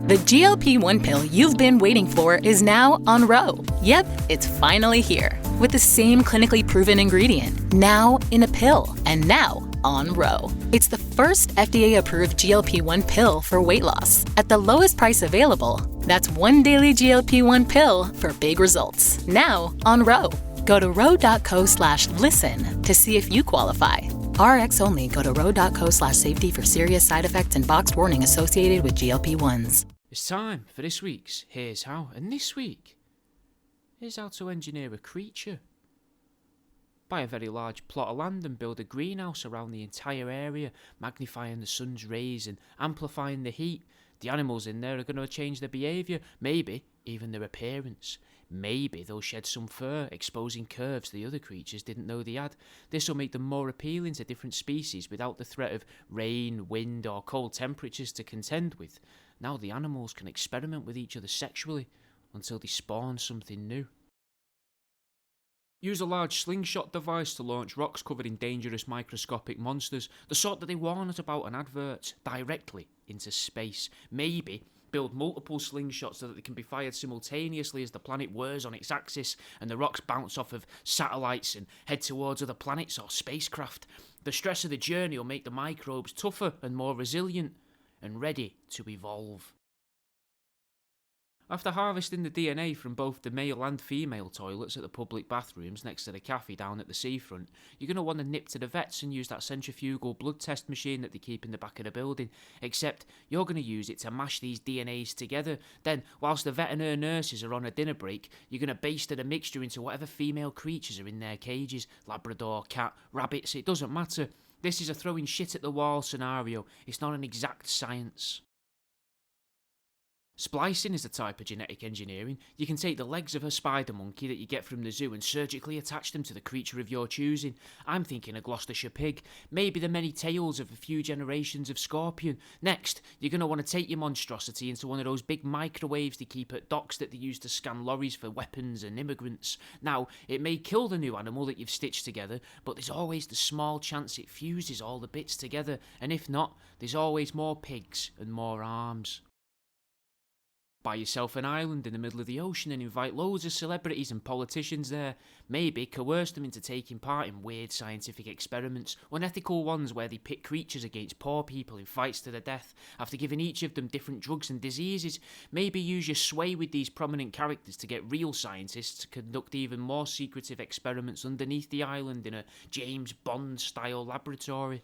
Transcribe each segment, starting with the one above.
The GLP-1 pill you've been waiting for is now on Ro. Yep, it's finally here. With the same clinically proven ingredient, now in a pill, and now on Ro. It's the first FDA-approved GLP-1 pill for weight loss at the lowest price available. That's one daily GLP-1 pill for big results. Now on Ro. Go to ro.co/listen to see if you qualify. RX only. Go to ro.co/safety for serious side effects and boxed warning associated with GLP-1s. It's time for this week's Here's How, and this week, here's how to engineer a creature. Buy a very large plot of land and build a greenhouse around the entire area, magnifying the sun's rays and amplifying the heat. The animals in there are going to change their behaviour, maybe even their appearance. Maybe they'll shed some fur, exposing curves the other creatures didn't know they had. This will make them more appealing to different species without the threat of rain, wind or cold temperatures to contend with. Now the animals can experiment with each other sexually until they spawn something new. Use a large slingshot device to launch rocks covered in dangerous microscopic monsters, the sort that they warn us about in adverts, directly into space. Maybe build multiple slingshots so that they can be fired simultaneously as the planet whirs on its axis and the rocks bounce off of satellites and head towards other planets or spacecraft. The stress of the journey will make the microbes tougher and more resilient and ready to evolve. After harvesting the DNA from both the male and female toilets at the public bathrooms next to the cafe down at the seafront, you're going to want to nip to the vets and use that centrifugal blood test machine that they keep in the back of the building, except you're going to use it to mash these DNAs together. Then, whilst the veterinary nurses are on a dinner break, you're going to baste the mixture into whatever female creatures are in their cages, Labrador, cat, rabbits, it doesn't matter. This is a throwing shit at the wall scenario, it's not an exact science. Splicing is a type of genetic engineering. You can take the legs of a spider monkey that you get from the zoo and surgically attach them to the creature of your choosing. I'm thinking a Gloucestershire pig, maybe the many tails of a few generations of scorpion. Next, you're going to want to take your monstrosity into one of those big microwaves they keep at docks that they use to scan lorries for weapons and immigrants. Now, it may kill the new animal that you've stitched together, but there's always the small chance it fuses all the bits together, and if not, there's always more pigs and more arms. Buy yourself an island in the middle of the ocean and invite loads of celebrities and politicians there. Maybe coerce them into taking part in weird scientific experiments, unethical ones where they pit creatures against poor people in fights to the death, after giving each of them different drugs and diseases. Maybe use your sway with these prominent characters to get real scientists to conduct even more secretive experiments underneath the island in a James Bond-style laboratory.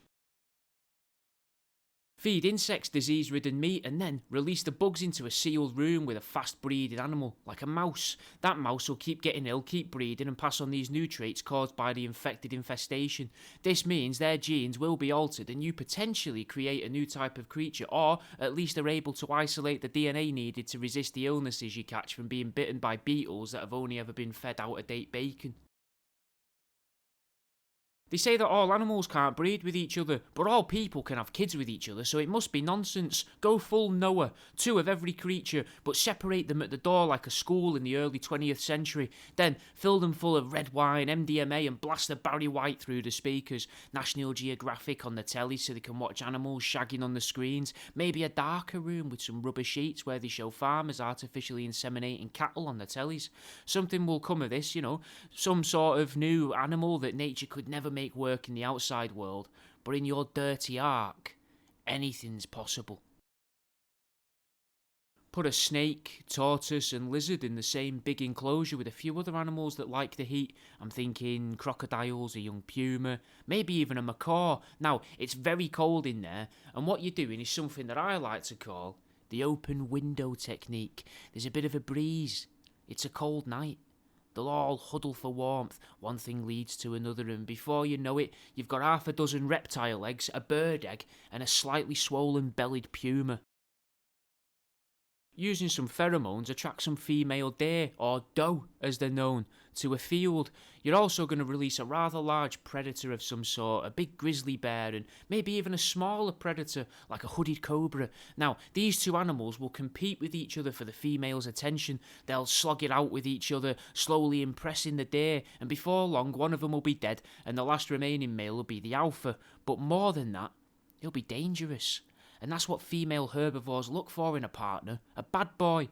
Feed insects disease-ridden meat and then release the bugs into a sealed room with a fast-breeding animal, like a mouse. That mouse will keep getting ill, keep breeding and pass on these new traits caused by the infected infestation. This means their genes will be altered and you potentially create a new type of creature, or at least are able to isolate the DNA needed to resist the illnesses you catch from being bitten by beetles that have only ever been fed out-of-date bacon. They say that all animals can't breed with each other, but all people can have kids with each other, so it must be nonsense. Go full Noah, 2 of every creature, but separate them at the door like a school in the early 20th century. Then fill them full of red wine, MDMA and blast the Barry White through the speakers. National Geographic on the telly so they can watch animals shagging on the screens. Maybe a darker room with some rubber sheets where they show farmers artificially inseminating cattle on the tellies. Something will come of this, some sort of new animal that nature could never make work in the outside world, but in your dirty ark, anything's possible. Put a snake, tortoise and lizard in the same big enclosure with a few other animals that like the heat. I'm thinking crocodiles, a young puma, maybe even a macaw. Now, it's very cold in there, and what you're doing is something that I like to call the open window technique. There's a bit of a breeze. It's a cold night. They'll all huddle for warmth, one thing leads to another, and before you know it, you've got half a dozen reptile eggs, a bird egg, and a slightly swollen-bellied puma. Using some pheromones, attract some female deer, or doe as they're known, to a field. You're also going to release a rather large predator of some sort, a big grizzly bear, and maybe even a smaller predator like a hooded cobra. Now, these 2 animals will compete with each other for the female's attention. They'll slog it out with each other, slowly impressing the deer, and before long one of them will be dead, and the last remaining male will be the alpha. But more than that, he'll be dangerous. And that's what female herbivores look for in a partner, a bad boy.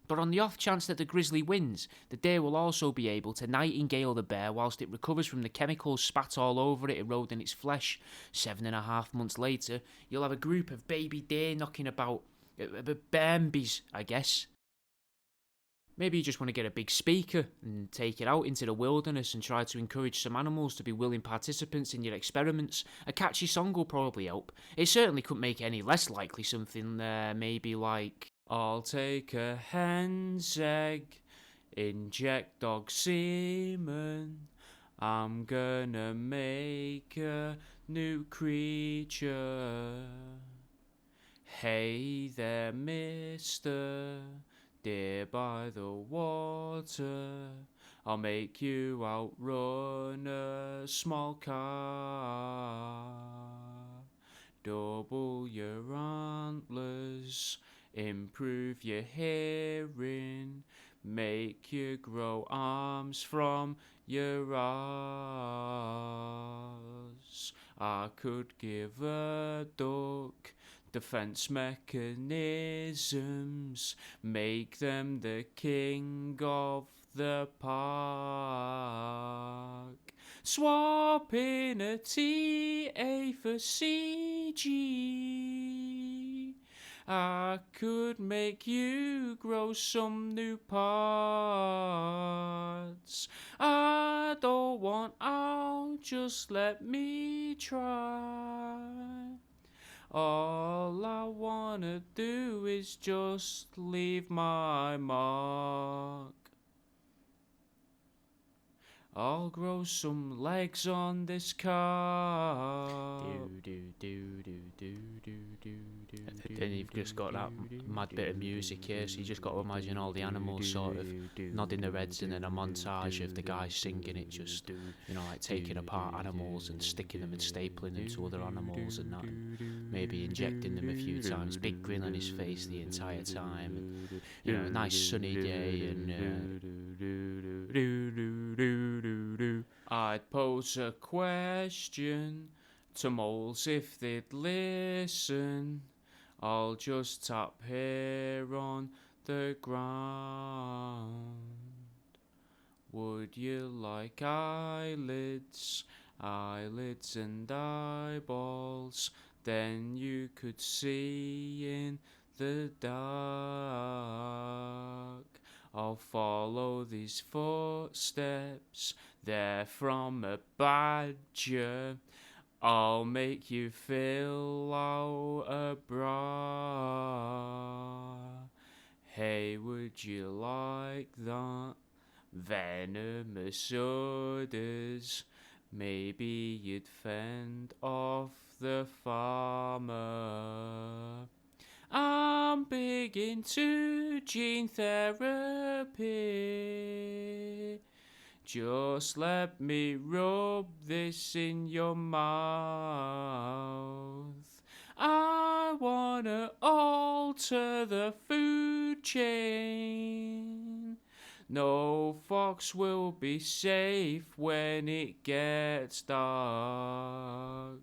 But on the off chance that the grizzly wins, the deer will also be able to nightingale the bear whilst it recovers from the chemicals spat all over it, eroding its flesh. 7.5 months later, you'll have a group of baby deer knocking about. Bambies, I guess. Maybe you just want to get a big speaker and take it out into the wilderness and try to encourage some animals to be willing participants in your experiments. A catchy song will probably help. It certainly couldn't make it any less likely something maybe like, I'll take a hen's egg, inject dog semen, I'm gonna make a new creature. Hey there, mister, deer by the water, I'll make you outrun a small car. Double your antlers, improve your hearing, make you grow arms from your arse. I could give a duck defense mechanisms, make them the king of the park. Swap in a TA for CG. I could make you grow some new parts. I don't want out, just let me try. All I wanna do is just leave my mark. I'll grow some legs on this car. Then you've just got that mad bit of music here, so you just got to imagine all the animals sort of nodding their heads, and then a montage of the guy singing it, just, you know, like taking apart animals and sticking them and stapling them to other animals and that, and maybe injecting them a few times, big grin on his face the entire time, and, you know, a nice sunny day, and I'd pose a question to moles if they'd listen. I'll just tap here on the ground. Would you like eyelids, eyelids and eyeballs? Then you could see in the dark. I'll follow these footsteps, they're from a badger. I'll make you fill out a bra. Hey, would you like that? Venomous odors. Maybe you'd fend off the farmer. I'm big into gene therapy. Just let me rub this in your mouth. I wanna alter the food chain. No fox will be safe when it gets dark.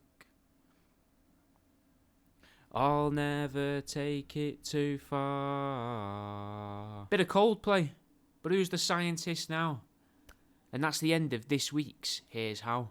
I'll never take it too far. Bit of Coldplay, but who's the scientist now? And that's the end of this week's Here's How.